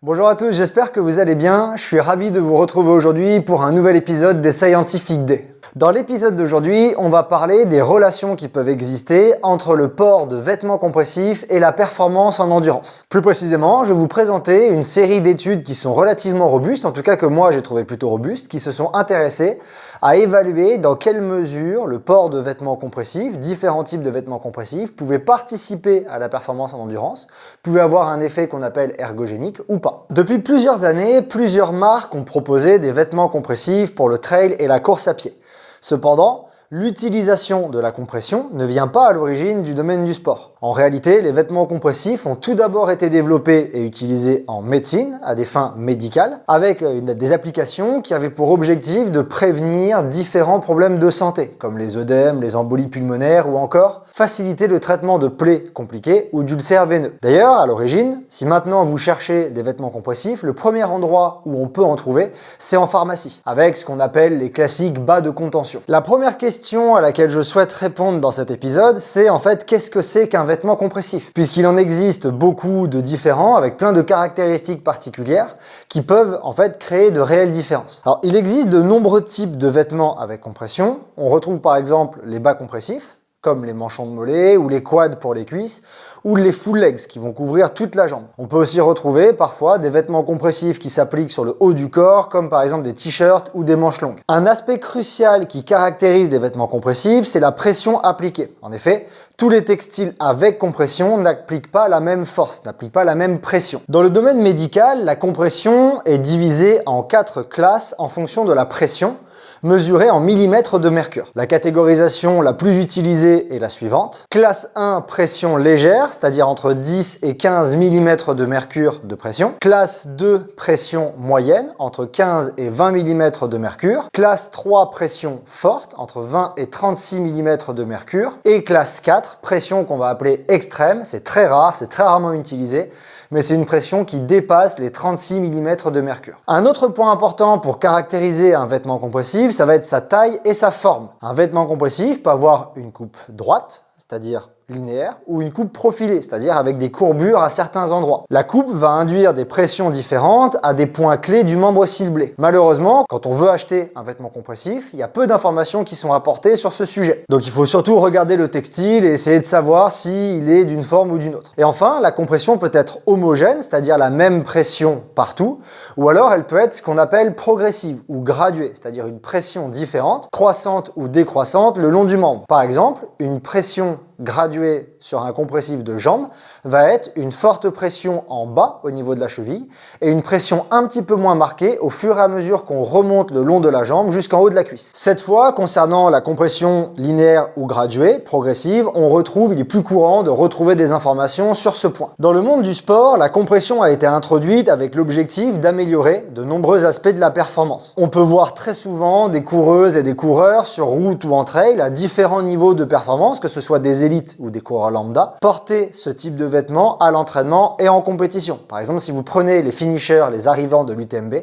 Bonjour à tous, j'espère que vous allez bien. Je suis ravi de vous retrouver aujourd'hui pour un nouvel épisode des Scientific Day. Dans l'épisode d'aujourd'hui, on va parler des relations qui peuvent exister entre le port de vêtements compressifs et la performance en endurance. Plus précisément, je vais vous présenter une série d'études qui sont relativement robustes, en tout cas que moi j'ai trouvé plutôt robustes, qui se sont intéressées à évaluer dans quelle mesure le port de vêtements compressifs, différents types de vêtements compressifs, pouvaient participer à la performance en endurance, pouvaient avoir un effet qu'on appelle ergogénique ou pas. Depuis plusieurs années, plusieurs marques ont proposé des vêtements compressifs pour le trail et la course à pied. Cependant, l'utilisation de la compression ne vient pas à l'origine du domaine du sport. En réalité, les vêtements compressifs ont tout d'abord été développés et utilisés en médecine, à des fins médicales, avec des applications qui avaient pour objectif de prévenir différents problèmes de santé, comme les œdèmes, les embolies pulmonaires ou encore faciliter le traitement de plaies compliquées ou d'ulcères veineux. D'ailleurs, à l'origine, si maintenant vous cherchez des vêtements compressifs, le premier endroit où on peut en trouver, c'est en pharmacie, avec ce qu'on appelle les classiques bas de contention. La première question à laquelle je souhaite répondre dans cet épisode, c'est en fait qu'est-ce que c'est qu'un vêtement compressif? Puisqu'il en existe beaucoup de différents, avec plein de caractéristiques particulières, qui peuvent en fait créer de réelles différences. Alors, il existe de nombreux types de vêtements avec compression. On retrouve par exemple les bas compressifs, comme les manchons de mollet ou les quads pour les cuisses, ou les full legs qui vont couvrir toute la jambe. On peut aussi retrouver parfois des vêtements compressifs qui s'appliquent sur le haut du corps, comme par exemple des t-shirts ou des manches longues. Un aspect crucial qui caractérise des vêtements compressifs, c'est la pression appliquée. En effet, tous les textiles avec compression n'appliquent pas la même force, n'appliquent pas la même pression. Dans le domaine médical, la compression est divisée en 4 classes en fonction de la pression, mesurée en millimètres de mercure. La catégorisation la plus utilisée est la suivante. Classe 1, pression légère, c'est-à-dire entre 10 et 15 mm de mercure de pression. Classe 2, pression moyenne, entre 15 et 20 mm de mercure. Classe 3, pression forte, entre 20 et 36 mm de mercure. Et classe 4, pression qu'on va appeler extrême, c'est très rare, c'est très rarement utilisé, mais c'est une pression qui dépasse les 36 mm de mercure. Un autre point important pour caractériser un vêtement compressif, ça va être sa taille et sa forme. Un vêtement compressif peut avoir une coupe droite, c'est-à-dire linéaire, ou une coupe profilée, c'est-à-dire avec des courbures à certains endroits. La coupe va induire des pressions différentes à des points clés du membre ciblé. Malheureusement, quand on veut acheter un vêtement compressif, il y a peu d'informations qui sont rapportées sur ce sujet. Donc il faut surtout regarder le textile et essayer de savoir s'il est d'une forme ou d'une autre. Et enfin, la compression peut être homogène, c'est-à-dire la même pression partout, ou alors elle peut être ce qu'on appelle progressive ou graduée, c'est-à-dire une pression différente, croissante ou décroissante le long du membre. Par exemple, une pression graduée sur un compressif de jambe va être une forte pression en bas au niveau de la cheville et une pression un petit peu moins marquée au fur et à mesure qu'on remonte le long de la jambe jusqu'en haut de la cuisse. Cette fois, concernant la compression linéaire ou graduée, progressive, il est plus courant de retrouver des informations sur ce point. Dans le monde du sport, la compression a été introduite avec l'objectif d'améliorer de nombreux aspects de la performance. On peut voir très souvent des coureuses et des coureurs sur route ou en trail à différents niveaux de performance, que ce soit des élites ou des coureurs lambda, porter ce type de vêtements à l'entraînement et en compétition. Par exemple, si vous prenez les finishers, les arrivants de l'UTMB,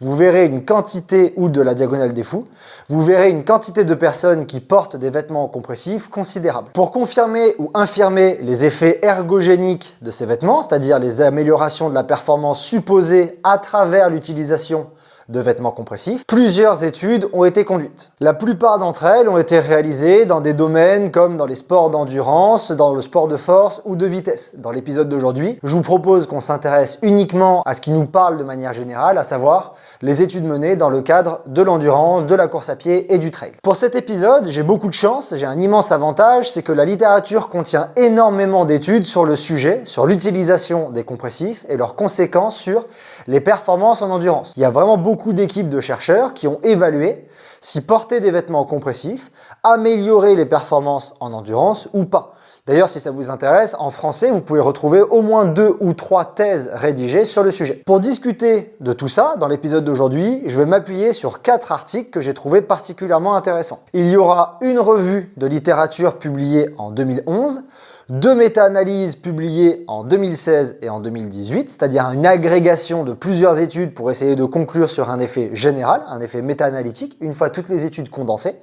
vous verrez une quantité, ou de la Diagonale des Fous, vous verrez une quantité de personnes qui portent des vêtements compressifs considérable. Pour confirmer ou infirmer les effets ergogéniques de ces vêtements, c'est-à-dire les améliorations de la performance supposées à travers l'utilisation de vêtements compressifs, plusieurs études ont été conduites. La plupart d'entre elles ont été réalisées dans des domaines comme dans les sports d'endurance, dans le sport de force ou de vitesse. Dans l'épisode d'aujourd'hui, je vous propose qu'on s'intéresse uniquement à ce qui nous parle de manière générale, à savoir les études menées dans le cadre de l'endurance, de la course à pied et du trail. Pour cet épisode, j'ai beaucoup de chance, j'ai un immense avantage, c'est que la littérature contient énormément d'études sur le sujet, sur l'utilisation des compressifs et leurs conséquences sur les performances en endurance. Il y a vraiment beaucoup d'équipes de chercheurs qui ont évalué si porter des vêtements compressifs améliorait les performances en endurance ou pas. D'ailleurs, si ça vous intéresse, en français, vous pouvez retrouver au moins 2 ou 3 thèses rédigées sur le sujet. Pour discuter de tout ça, dans l'épisode d'aujourd'hui, je vais m'appuyer sur 4 articles que j'ai trouvés particulièrement intéressants. Il y aura une revue de littérature publiée en 2011, 2 méta-analyses publiées en 2016 et en 2018, c'est-à-dire une agrégation de plusieurs études pour essayer de conclure sur un effet général, un effet méta-analytique, une fois toutes les études condensées,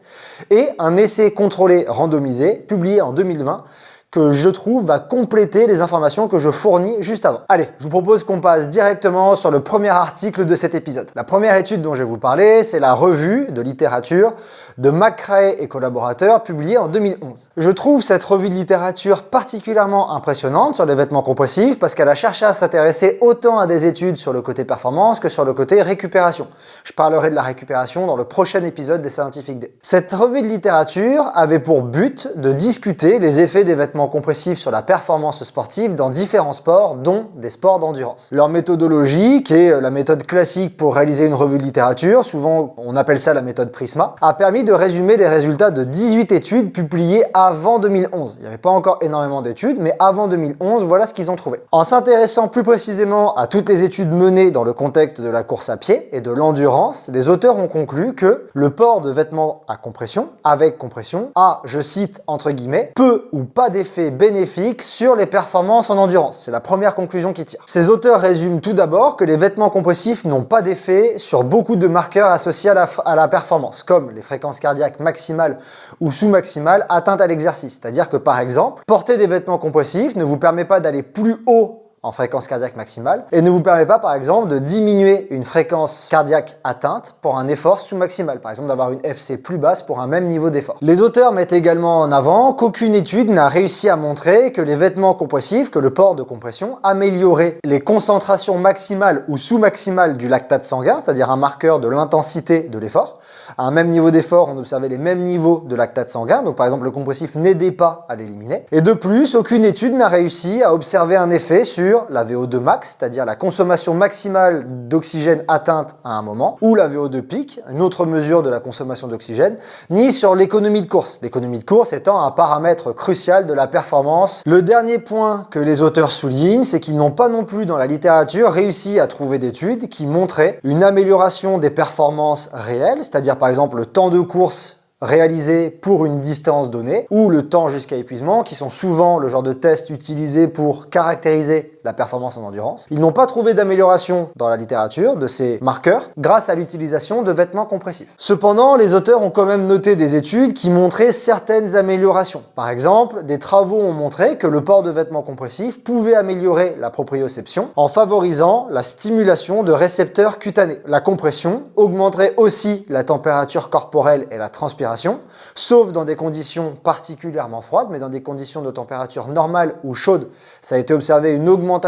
et un essai contrôlé randomisé publié en 2020 que je trouve va compléter les informations que je fournis juste avant. Allez, je vous propose qu'on passe directement sur le premier article de cet épisode. La première étude dont je vais vous parler, c'est la revue de littérature de McCrae et collaborateurs publiée en 2011. Je trouve cette revue de littérature particulièrement impressionnante sur les vêtements compressifs parce qu'elle a cherché à s'intéresser autant à des études sur le côté performance que sur le côté récupération. Je parlerai de la récupération dans le prochain épisode des Scientific Day. Cette revue de littérature avait pour but de discuter les effets des vêtements compressifs sur la performance sportive dans différents sports, dont des sports d'endurance. Leur méthodologie, qui est la méthode classique pour réaliser une revue de littérature, souvent on appelle ça la méthode Prisma, a permis de résumer les résultats de 18 études publiées avant 2011. Il n'y avait pas encore énormément d'études, mais avant 2011, voilà ce qu'ils ont trouvé. En s'intéressant plus précisément à toutes les études menées dans le contexte de la course à pied et de l'endurance, les auteurs ont conclu que le port de vêtements à compression, avec compression, a, je cite entre guillemets, peu ou pas d'effet bénéfique sur les performances en endurance. C'est la première conclusion qu'ils tirent. Ces auteurs résument tout d'abord que les vêtements compressifs n'ont pas d'effet sur beaucoup de marqueurs associés à la performance, comme les fréquences cardiaques maximales ou sous-maximales atteintes à l'exercice. C'est-à-dire que par exemple, porter des vêtements compressifs ne vous permet pas d'aller plus haut en fréquence cardiaque maximale et ne vous permet pas par exemple de diminuer une fréquence cardiaque atteinte pour un effort sous-maximal, par exemple d'avoir une FC plus basse pour un même niveau d'effort. Les auteurs mettent également en avant qu'aucune étude n'a réussi à montrer que les vêtements compressifs, que le port de compression améliorait les concentrations maximales ou sous-maximales du lactate sanguin, c'est-à-dire un marqueur de l'intensité de l'effort. À un même niveau d'effort, on observait les mêmes niveaux de lactate sanguin, donc par exemple le compressif n'aidait pas à l'éliminer. Et de plus, aucune étude n'a réussi à observer un effet sur la VO2 max, c'est-à-dire la consommation maximale d'oxygène atteinte à un moment, ou la VO2 pic, une autre mesure de la consommation d'oxygène, ni sur l'économie de course. L'économie de course étant un paramètre crucial de la performance. Le dernier point que les auteurs soulignent, c'est qu'ils n'ont pas non plus dans la littérature réussi à trouver d'études qui montraient une amélioration des performances réelles, c'est-à-dire par exemple le temps de course réalisé pour une distance donnée, ou le temps jusqu'à épuisement, qui sont souvent le genre de tests utilisés pour caractériser la performance en endurance. Ils n'ont pas trouvé d'amélioration dans la littérature de ces marqueurs grâce à l'utilisation de vêtements compressifs. Cependant, les auteurs ont quand même noté des études qui montraient certaines améliorations. Par exemple, des travaux ont montré que le port de vêtements compressifs pouvait améliorer la proprioception en favorisant la stimulation de récepteurs cutanés. La compression augmenterait aussi la température corporelle et la transpiration, sauf dans des conditions particulièrement froides, mais dans des conditions de température normale ou chaude, ça a été observé une augmentation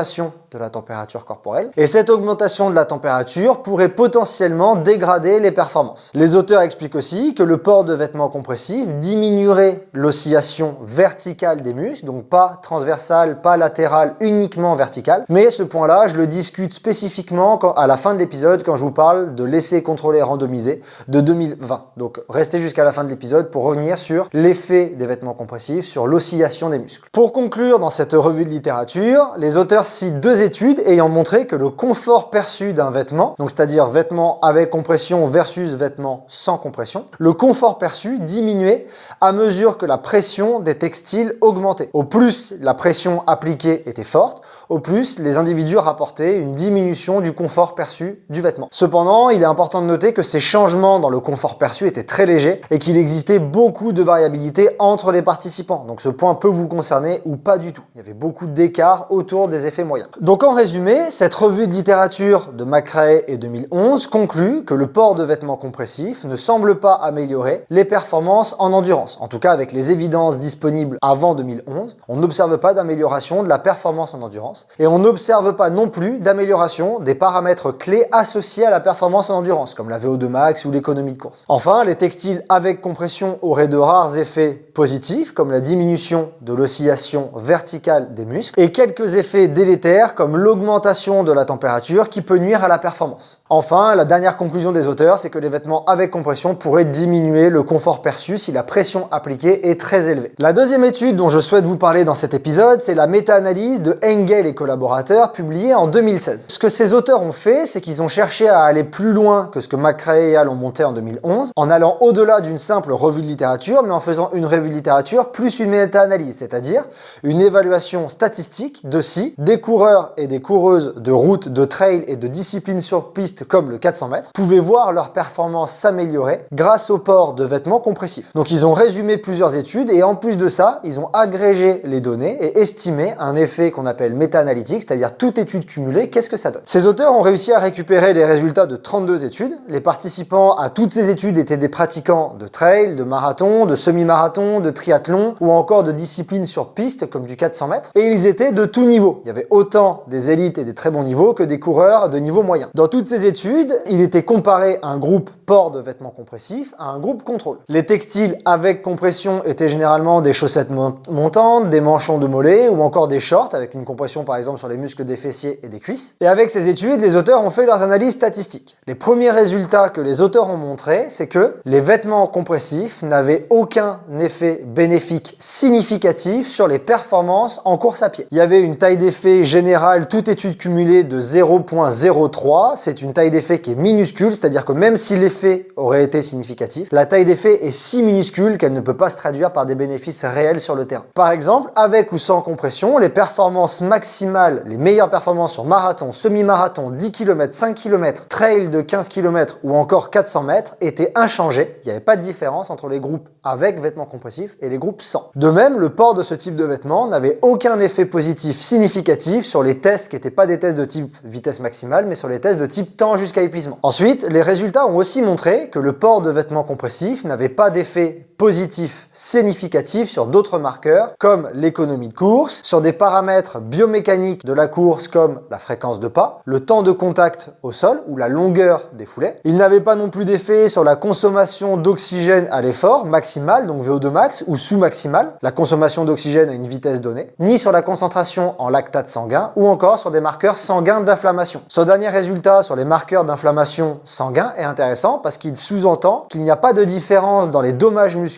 de la température corporelle. Et cette augmentation de la température pourrait potentiellement dégrader les performances. Les auteurs expliquent aussi que le port de vêtements compressifs diminuerait l'oscillation verticale des muscles, donc pas transversale, pas latérale, uniquement verticale. Mais ce point-là, je le discute spécifiquement à la fin de l'épisode quand je vous parle de l'essai contrôlé randomisé de 2020. Donc restez jusqu'à la fin de l'épisode pour revenir sur l'effet des vêtements compressifs sur l'oscillation des muscles. Pour conclure dans cette revue de littérature, les auteurs citent deux études ayant montré que le confort perçu d'un vêtement, donc c'est-à-dire vêtement avec compression versus vêtement sans compression, le confort perçu diminuait à mesure que la pression des textiles augmentait. Au plus la pression appliquée était forte, au plus les individus rapportaient une diminution du confort perçu du vêtement. Cependant, il est important de noter que ces changements dans le confort perçu étaient très légers et qu'il existait beaucoup de variabilité entre les participants. Donc ce point peut vous concerner ou pas du tout. Il y avait beaucoup d'écarts autour des effets moyens. Donc en résumé, cette revue de littérature de McCrae et 2011 conclut que le port de vêtements compressifs ne semble pas améliorer les performances en endurance. En tout cas, avec les évidences disponibles avant 2011, on n'observe pas d'amélioration de la performance en endurance et on n'observe pas non plus d'amélioration des paramètres clés associés à la performance en endurance, comme la VO2 max ou l'économie de course. Enfin, les textiles avec compression auraient de rares effets positifs, comme la diminution de l'oscillation verticale des muscles, et quelques effets délétères, comme l'augmentation de la température qui peut nuire à la performance. Enfin, la dernière conclusion des auteurs, c'est que les vêtements avec compression pourraient diminuer le confort perçu si la pression appliquée est très élevée. La deuxième étude dont je souhaite vous parler dans cet épisode, c'est la méta-analyse de Engel et collaborateurs publiée en 2016. Ce que ces auteurs ont fait, c'est qu'ils ont cherché à aller plus loin que ce que McCrae et al. Ont monté en 2011, en allant au-delà d'une simple revue de littérature, mais en faisant une revue de littérature plus une méta-analyse, c'est-à-dire une évaluation statistique de si, des coureurs et des coureuses de route, de trail et de disciplines sur piste comme le 400 mètres pouvaient voir leur performance s'améliorer grâce au port de vêtements compressifs. Donc ils ont résumé plusieurs études et en plus de ça, ils ont agrégé les données et estimé un effet qu'on appelle méta-analytique, c'est-à-dire toute étude cumulée, qu'est-ce que ça donne. Ces auteurs ont réussi à récupérer les résultats de 32 études. Les participants à toutes ces études étaient des pratiquants de trail, de marathon, de semi-marathon, de triathlon ou encore de disciplines sur piste comme du 400 mètres. Et ils étaient de tout niveau. Il y avait autant des élites et des très bons niveaux que des coureurs de niveau moyen. Dans toutes ces études, il était comparé un groupe port de vêtements compressifs à un groupe contrôle. Les textiles avec compression étaient généralement des chaussettes montantes, des manchons de mollets ou encore des shorts avec une compression par exemple sur les muscles des fessiers et des cuisses. Et avec ces études, les auteurs ont fait leurs analyses statistiques. Les premiers résultats que les auteurs ont montrés, c'est que les vêtements compressifs n'avaient aucun effet bénéfique significatif sur les performances en course à pied. Il y avait une taille d'effet générale, toute étude cumulée de 0,03. C'est une taille d'effet qui est minuscule, c'est-à-dire que même si l'effet aurait été significatif, la taille d'effet est si minuscule qu'elle ne peut pas se traduire par des bénéfices réels sur le terrain. Par exemple, avec ou sans compression, les performances maximales, les meilleures performances sur marathon, semi-marathon, 10 km, 5 km, trail de 15 km ou encore 400 mètres étaient inchangés. Il n'y avait pas de différence entre les groupes avec vêtements compressifs et les groupes sans. De même, le port de ce type de vêtements n'avait aucun effet positif significatif sur les tests qui n'étaient pas des tests de type vitesse maximale, mais sur les tests de type temps jusqu'à épuisement. Ensuite, les résultats ont aussi montré que le port de vêtements compressifs n'avait pas d'effet positif significatif sur d'autres marqueurs comme l'économie de course, sur des paramètres biomécaniques de la course comme la fréquence de pas, le temps de contact au sol ou la longueur des foulées. Il n'avait pas non plus d'effet sur la consommation d'oxygène à l'effort maximal, donc VO2 max, ou sous-maximal, la consommation d'oxygène à une vitesse donnée, ni sur la concentration en lactate sanguin ou encore sur des marqueurs sanguins d'inflammation. Ce dernier résultat sur les marqueurs d'inflammation sanguin est intéressant parce qu'il sous-entend qu'il n'y a pas de différence dans les dommages musculaires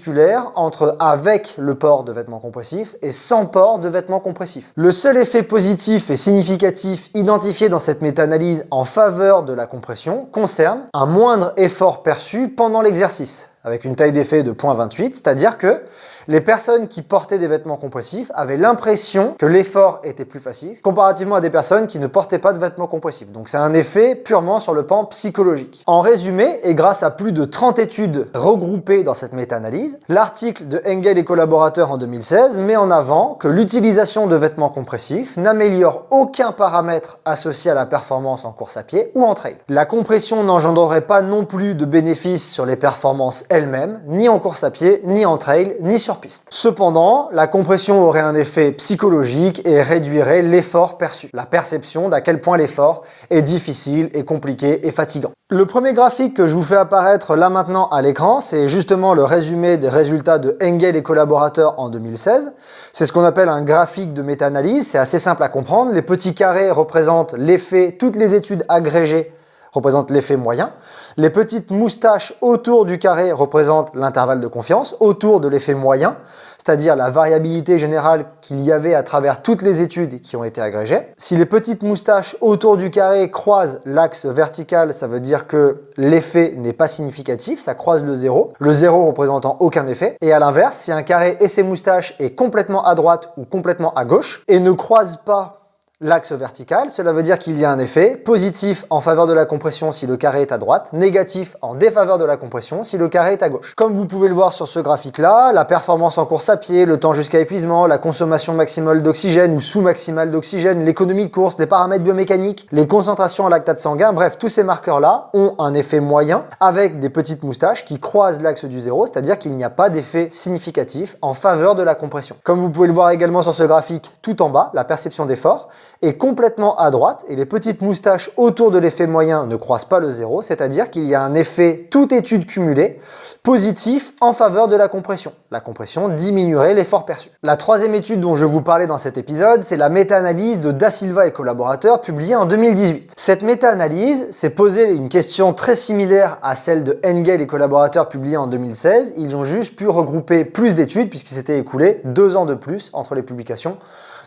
entre avec le port de vêtements compressifs et sans port de vêtements compressifs. Le seul effet positif et significatif identifié dans cette méta-analyse en faveur de la compression concerne un moindre effort perçu pendant l'exercice, avec une taille d'effet de 0,28, c'est-à-dire que les personnes qui portaient des vêtements compressifs avaient l'impression que l'effort était plus facile, comparativement à des personnes qui ne portaient pas de vêtements compressifs. Donc c'est un effet purement sur le plan psychologique. En résumé, et grâce à plus de 30 études regroupées dans cette méta-analyse, l'article de Engel et collaborateurs en 2016 met en avant que l'utilisation de vêtements compressifs n'améliore aucun paramètre associé à la performance en course à pied ou en trail. La compression n'engendrerait pas non plus de bénéfices sur les performances elles-mêmes, ni en course à pied, ni en trail, ni sur piste. Cependant, la compression aurait un effet psychologique et réduirait l'effort perçu, la perception d'à quel point l'effort est difficile et compliqué et fatigant. Le premier graphique que je vous fais apparaître là maintenant à l'écran, c'est justement le résumé des résultats de Engel et collaborateurs en 2016. C'est ce qu'on appelle un graphique de méta-analyse, c'est assez simple à comprendre. Les petits carrés représentent l'effet, toutes les études agrégées représentent l'effet moyen. Les petites moustaches autour du carré représentent l'intervalle de confiance, autour de l'effet moyen, c'est-à-dire la variabilité générale qu'il y avait à travers toutes les études qui ont été agrégées. Si les petites moustaches autour du carré croisent l'axe vertical, ça veut dire que l'effet n'est pas significatif, ça croise le zéro représentant aucun effet. Et à l'inverse, si un carré et ses moustaches est complètement à droite ou complètement à gauche et ne croise pas l'axe vertical, cela veut dire qu'il y a un effet positif en faveur de la compression si le carré est à droite, négatif en défaveur de la compression si le carré est à gauche. Comme vous pouvez le voir sur ce graphique-là, la performance en course à pied, le temps jusqu'à épuisement, la consommation maximale d'oxygène ou sous-maximale d'oxygène, l'économie de course, les paramètres biomécaniques, les concentrations en lactate sanguin, bref, tous ces marqueurs-là ont un effet moyen avec des petites moustaches qui croisent l'axe du zéro, c'est-à-dire qu'il n'y a pas d'effet significatif en faveur de la compression. Comme vous pouvez le voir également sur ce graphique tout en bas, la perception d'effort est complètement à droite et les petites moustaches autour de l'effet moyen ne croisent pas le zéro, c'est-à-dire qu'il y a un effet, toute étude cumulée, positif en faveur de la compression. La compression diminuerait l'effort perçu. La troisième étude dont je vous parlais dans cet épisode, c'est la méta-analyse de Da Silva et collaborateurs publiée en 2018. Cette méta-analyse s'est posée une question très similaire à celle de Engel et collaborateurs publiée en 2016. Ils ont juste pu regrouper plus d'études puisqu'il s'était écoulé 2 ans de plus entre les publications.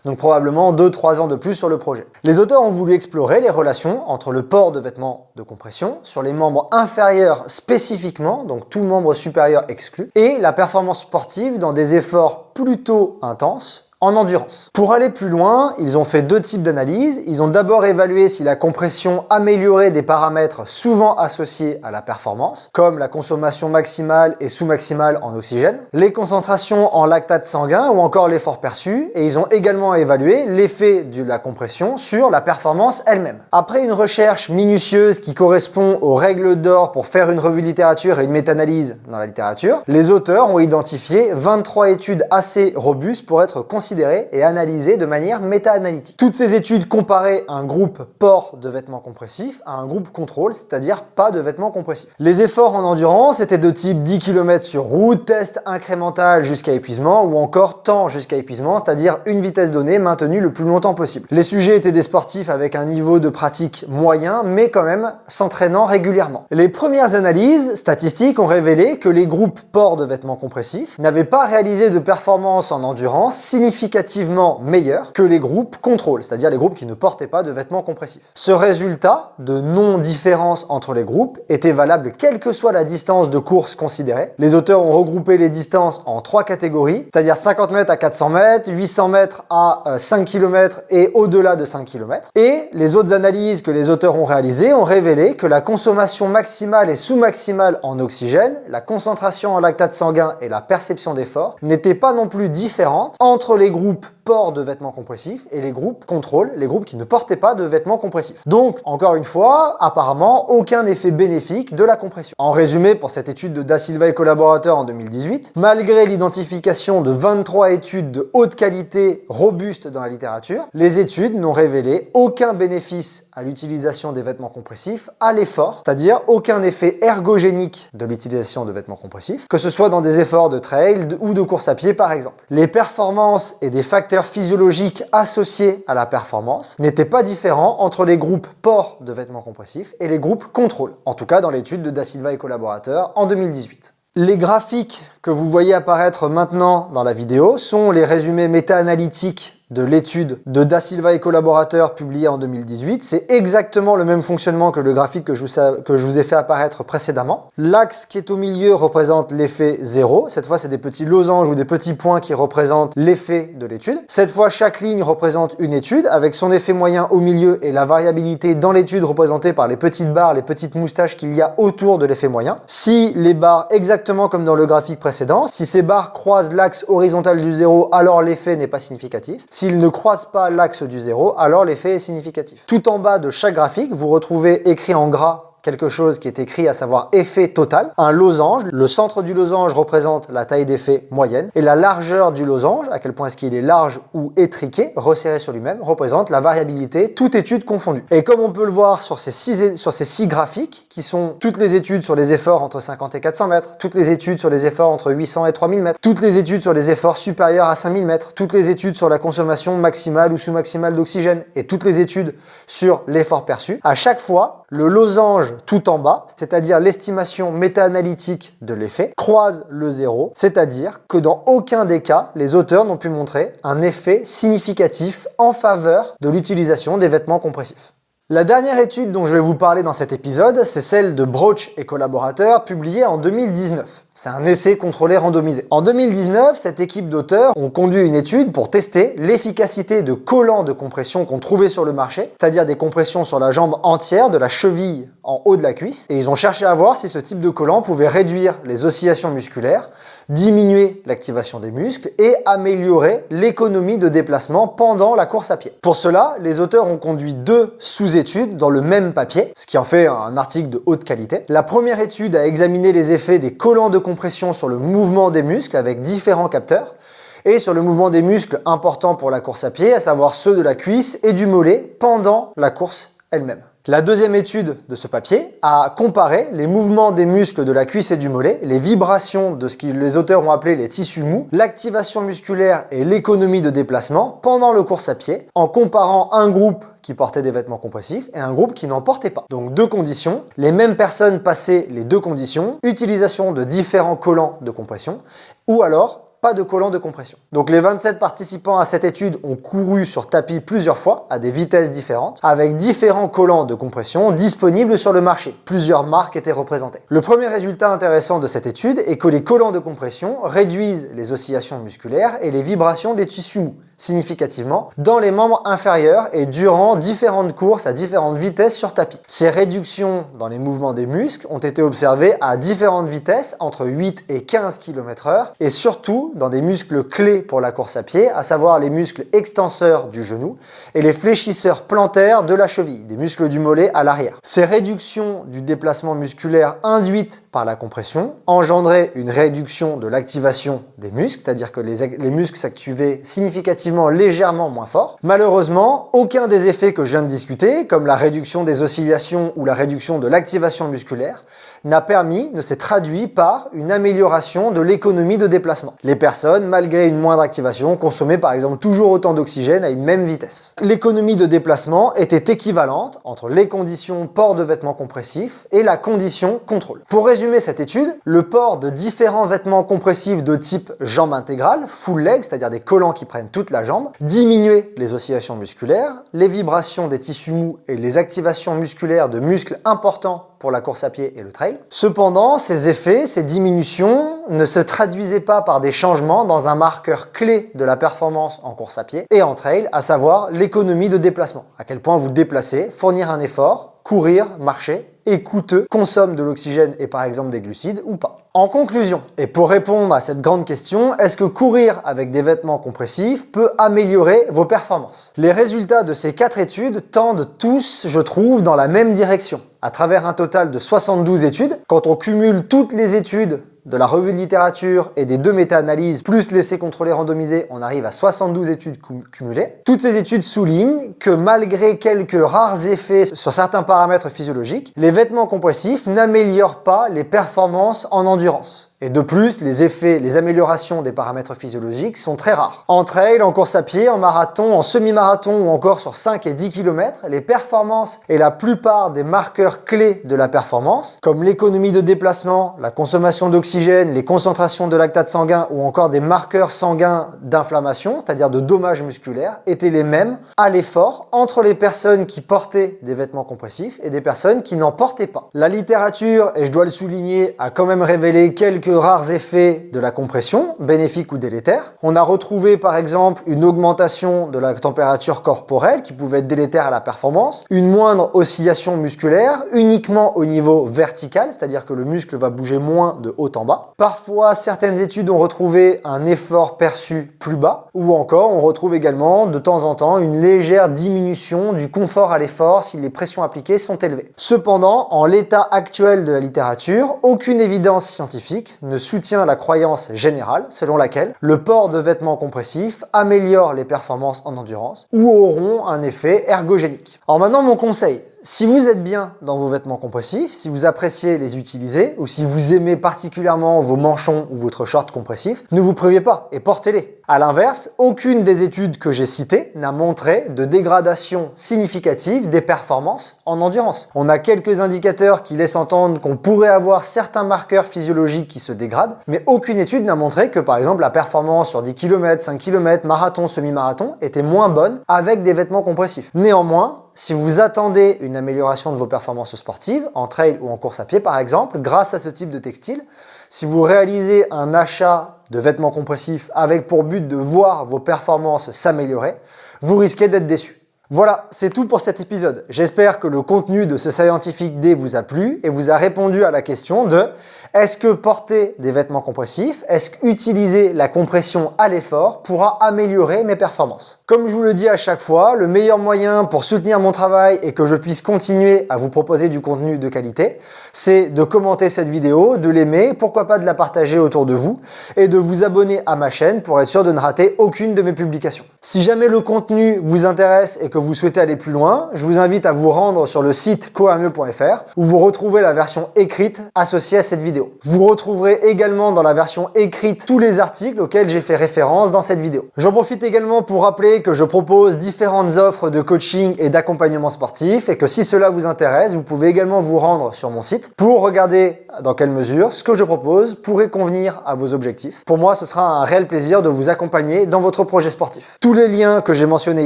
Donc probablement 2-3 ans de plus sur le projet. Les auteurs ont voulu explorer les relations entre le port de vêtements de compression sur les membres inférieurs spécifiquement, donc tout membre supérieur exclu, et la performance sportive dans des efforts plutôt intenses en endurance. Pour aller plus loin, ils ont fait deux types d'analyses. Ils ont d'abord évalué si la compression améliorait des paramètres souvent associés à la performance, comme la consommation maximale et sous-maximale en oxygène, les concentrations en lactate sanguin ou encore l'effort perçu, et ils ont également évalué l'effet de la compression sur la performance elle-même. Après une recherche minutieuse qui correspond aux règles d'or pour faire une revue de littérature et une méta-analyse dans la littérature, les auteurs ont identifié 23 études assez robustes pour être considérées et analysées de manière méta-analytique. Toutes ces études comparaient un groupe port de vêtements compressifs à un groupe contrôle, c'est-à-dire pas de vêtements compressifs. Les efforts en endurance étaient de type 10 km sur route, test incrémental jusqu'à épuisement ou encore temps jusqu'à épuisement, c'est-à-dire une vitesse donnée maintenue le plus longtemps possible. Les sujets étaient des sportifs avec un niveau de pratique moyen, mais quand même s'entraînant régulièrement. Les premières analyses statistiques ont révélé que les groupes port de vêtements compressifs n'avaient pas réalisé de performance en endurance significativement meilleure que les groupes contrôle, c'est-à-dire les groupes qui ne portaient pas de vêtements compressifs. Ce résultat de non-différence entre les groupes était valable quelle que soit la distance de course considérée. Les auteurs ont regroupé les distances en trois catégories, c'est-à-dire 50 mètres à 400 mètres, 800 mètres à 5 km et au-delà de 5 km. Et les autres analyses que les auteurs ont réalisées ont révélé que la consommation maximale et sous-maximale en oxygène, la concentration en lactate sanguin et la perception d'effort n'étaient pas non plus différentes entre les groupes port de vêtements compressifs et les groupes contrôle, les groupes qui ne portaient pas de vêtements compressifs. Donc, encore une fois, apparemment, aucun effet bénéfique de la compression. En résumé, pour cette étude de Da Silva et collaborateurs en 2018, malgré l'identification de 23 études de haute qualité robustes dans la littérature, les études n'ont révélé aucun bénéfice à l'utilisation des vêtements compressifs à l'effort, c'est-à-dire aucun effet ergogénique de l'utilisation de vêtements compressifs, que ce soit dans des efforts de trail ou de course à pied par exemple. Les performances et des facteurs physiologiques associés à la performance n'étaient pas différents entre les groupes port de vêtements compressifs et les groupes contrôle, en tout cas dans l'étude de Da Silva et collaborateurs en 2018. Les graphiques que vous voyez apparaître maintenant dans la vidéo sont les résumés méta-analytiques de l'étude de Da Silva et collaborateurs publiée en 2018. C'est exactement le même fonctionnement que le graphique que je vous ai fait apparaître précédemment. L'axe qui est au milieu représente l'effet 0. Cette fois, c'est des petits losanges ou des petits points qui représentent l'effet de l'étude. Cette fois, chaque ligne représente une étude avec son effet moyen au milieu et la variabilité dans l'étude représentée par les petites barres, les petites moustaches qu'il y a autour de l'effet moyen. Si les barres, exactement comme dans le graphique précédent, si ces barres croisent l'axe horizontal du 0, alors l'effet n'est pas significatif. S'ils ne croisent pas l'axe du 0, alors l'effet est significatif. Tout en bas de chaque graphique, vous retrouvez écrit en gras quelque chose qui est écrit, à savoir effet total, un losange. Le centre du losange représente la taille d'effet moyenne et la largeur du losange, à quel point est-ce qu'il est large ou étriqué, resserré sur lui-même, représente la variabilité, toute étude confondue. Et comme on peut le voir sur ces six graphiques, qui sont toutes les études sur les efforts entre 50 et 400 mètres, toutes les études sur les efforts entre 800 et 3000 mètres, toutes les études sur les efforts supérieurs à 5000 mètres, toutes les études sur la consommation maximale ou sous-maximale d'oxygène et toutes les études sur l'effort perçu, à chaque fois, le losange tout en bas, c'est-à-dire l'estimation méta-analytique de l'effet, croise le 0, c'est-à-dire que dans aucun des cas, les auteurs n'ont pu montrer un effet significatif en faveur de l'utilisation des vêtements compressifs. La dernière étude dont je vais vous parler dans cet épisode, c'est celle de Broach et collaborateurs, publiée en 2019. C'est un essai contrôlé randomisé. En 2019, cette équipe d'auteurs ont conduit une étude pour tester l'efficacité de collants de compression qu'on trouvait sur le marché, c'est-à-dire des compressions sur la jambe entière, de la cheville en haut de la cuisse, et ils ont cherché à voir si ce type de collant pouvait réduire les oscillations musculaires, diminuer l'activation des muscles et améliorer l'économie de déplacement pendant la course à pied. Pour cela, les auteurs ont conduit deux sous-études dans le même papier, ce qui en fait un article de haute qualité. La première étude a examiné les effets des collants de compression sur le mouvement des muscles avec différents capteurs et sur le mouvement des muscles importants pour la course à pied, à savoir ceux de la cuisse et du mollet pendant la course elle-même. La deuxième étude de ce papier a comparé les mouvements des muscles de la cuisse et du mollet, les vibrations de ce que les auteurs ont appelé les tissus mous, l'activation musculaire et l'économie de déplacement pendant le course à pied, en comparant un groupe qui portait des vêtements compressifs et un groupe qui n'en portait pas. Donc deux conditions, les mêmes personnes passaient les deux conditions, utilisation de différents collants de compression, ou alors pas de collants de compression. Donc les 27 participants à cette étude ont couru sur tapis plusieurs fois, à des vitesses différentes, avec différents collants de compression disponibles sur le marché. Plusieurs marques étaient représentées. Le premier résultat intéressant de cette étude est que les collants de compression réduisent les oscillations musculaires et les vibrations des tissus mous. significativement dans les membres inférieurs et durant différentes courses à différentes vitesses sur tapis. Ces réductions dans les mouvements des muscles ont été observées à différentes vitesses, entre 8 et 15 km/h, et surtout dans des muscles clés pour la course à pied, à savoir les muscles extenseurs du genou et les fléchisseurs plantaires de la cheville, des muscles du mollet à l'arrière. Ces réductions du déplacement musculaire induites par la compression engendraient une réduction de l'activation des muscles, c'est-à-dire que les muscles s'activaient significativement légèrement moins fort. Malheureusement, aucun des effets que je viens de discuter, comme la réduction des oscillations ou la réduction de l'activation musculaire, ne s'est traduit par une amélioration de l'économie de déplacement. Les personnes, malgré une moindre activation, consommaient par exemple toujours autant d'oxygène à une même vitesse. L'économie de déplacement était équivalente entre les conditions port de vêtements compressifs et la condition contrôle. Pour résumer cette étude, le port de différents vêtements compressifs de type jambe intégrale, full leg, c'est-à-dire des collants qui prennent toute la jambe, diminuait les oscillations musculaires, les vibrations des tissus mous et les activations musculaires de muscles importants pour la course à pied et le trail. Cependant, ces effets, ces diminutions ne se traduisaient pas par des changements dans un marqueur clé de la performance en course à pied et en trail, à savoir l'économie de déplacement. À quel point vous déplacez, fournir un effort, courir, marcher, est coûteux, consomme de l'oxygène et par exemple des glucides ou pas. En conclusion, et pour répondre à cette grande question, est-ce que courir avec des vêtements compressifs peut améliorer vos performances? Les résultats de ces 4 études tendent tous, je trouve, dans la même direction. À travers un total de 72 études, quand on cumule toutes les études de la revue de littérature et des 2 méta-analyses, plus l'essai contrôlé randomisé, on arrive à 72 études cumulées. Toutes ces études soulignent que malgré quelques rares effets sur certains paramètres physiologiques, les vêtements compressifs n'améliorent pas les performances en endurance. Et de plus, les améliorations des paramètres physiologiques sont très rares. En trail, en course à pied, en marathon, en semi-marathon ou encore sur 5 et 10 km, les performances et la plupart des marqueurs clés de la performance, comme l'économie de déplacement, la consommation d'oxygène, les concentrations de lactate sanguin ou encore des marqueurs sanguins d'inflammation, c'est-à-dire de dommages musculaires, étaient les mêmes à l'effort entre les personnes qui portaient des vêtements compressifs et des personnes qui n'en portaient pas. La littérature, et je dois le souligner, a quand même révélé quelques rares effets de la compression, bénéfiques ou délétères. On a retrouvé par exemple une augmentation de la température corporelle qui pouvait être délétère à la performance, une moindre oscillation musculaire uniquement au niveau vertical, c'est-à-dire que le muscle va bouger moins de haut en bas. Parfois, certaines études ont retrouvé un effort perçu plus bas, ou encore on retrouve également de temps en temps une légère diminution du confort à l'effort si les pressions appliquées sont élevées. Cependant, en l'état actuel de la littérature, aucune évidence scientifique ne soutient la croyance générale selon laquelle le port de vêtements compressifs améliore les performances en endurance ou auront un effet ergogénique. Alors maintenant, mon conseil, si vous êtes bien dans vos vêtements compressifs, si vous appréciez les utiliser ou si vous aimez particulièrement vos manchons ou votre short compressif, ne vous privez pas et portez-les. A l'inverse, aucune des études que j'ai citées n'a montré de dégradation significative des performances en endurance. On a quelques indicateurs qui laissent entendre qu'on pourrait avoir certains marqueurs physiologiques qui se dégradent, mais aucune étude n'a montré que par exemple la performance sur 10 km, 5 km, marathon, semi-marathon était moins bonne avec des vêtements compressifs. Néanmoins, si vous attendez une amélioration de vos performances sportives, en trail ou en course à pied par exemple, grâce à ce type de textile, si vous réalisez un achat de vêtements compressifs avec pour but de voir vos performances s'améliorer, vous risquez d'être déçu. Voilà, c'est tout pour cet épisode. J'espère que le contenu de ce Scientific Day vous a plu et vous a répondu à la question de est-ce que porter des vêtements compressifs, est-ce qu'utiliser la compression à l'effort pourra améliorer mes performances? Comme je vous le dis à chaque fois, le meilleur moyen pour soutenir mon travail et que je puisse continuer à vous proposer du contenu de qualité, c'est de commenter cette vidéo, de l'aimer, pourquoi pas de la partager autour de vous et de vous abonner à ma chaîne pour être sûr de ne rater aucune de mes publications. Si jamais le contenu vous intéresse et que vous souhaitez aller plus loin, je vous invite à vous rendre sur le site couramieux.fr où vous retrouvez la version écrite associée à cette vidéo. Vous retrouverez également dans la version écrite tous les articles auxquels j'ai fait référence dans cette vidéo. J'en profite également pour rappeler que je propose différentes offres de coaching et d'accompagnement sportif et que si cela vous intéresse, vous pouvez également vous rendre sur mon site pour regarder dans quelle mesure ce que je propose pourrait convenir à vos objectifs. Pour moi, ce sera un réel plaisir de vous accompagner dans votre projet sportif. Tous les liens que j'ai mentionnés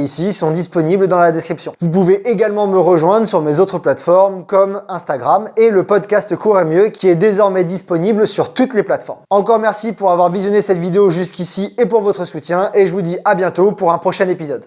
ici sont disponibles dans la description. Vous pouvez également me rejoindre sur mes autres plateformes comme Instagram et le podcast Cours et Mieux qui est désormais disponible sur toutes les plateformes. Encore merci pour avoir visionné cette vidéo jusqu'ici et pour votre soutien et je vous dis à bientôt pour un prochain épisode.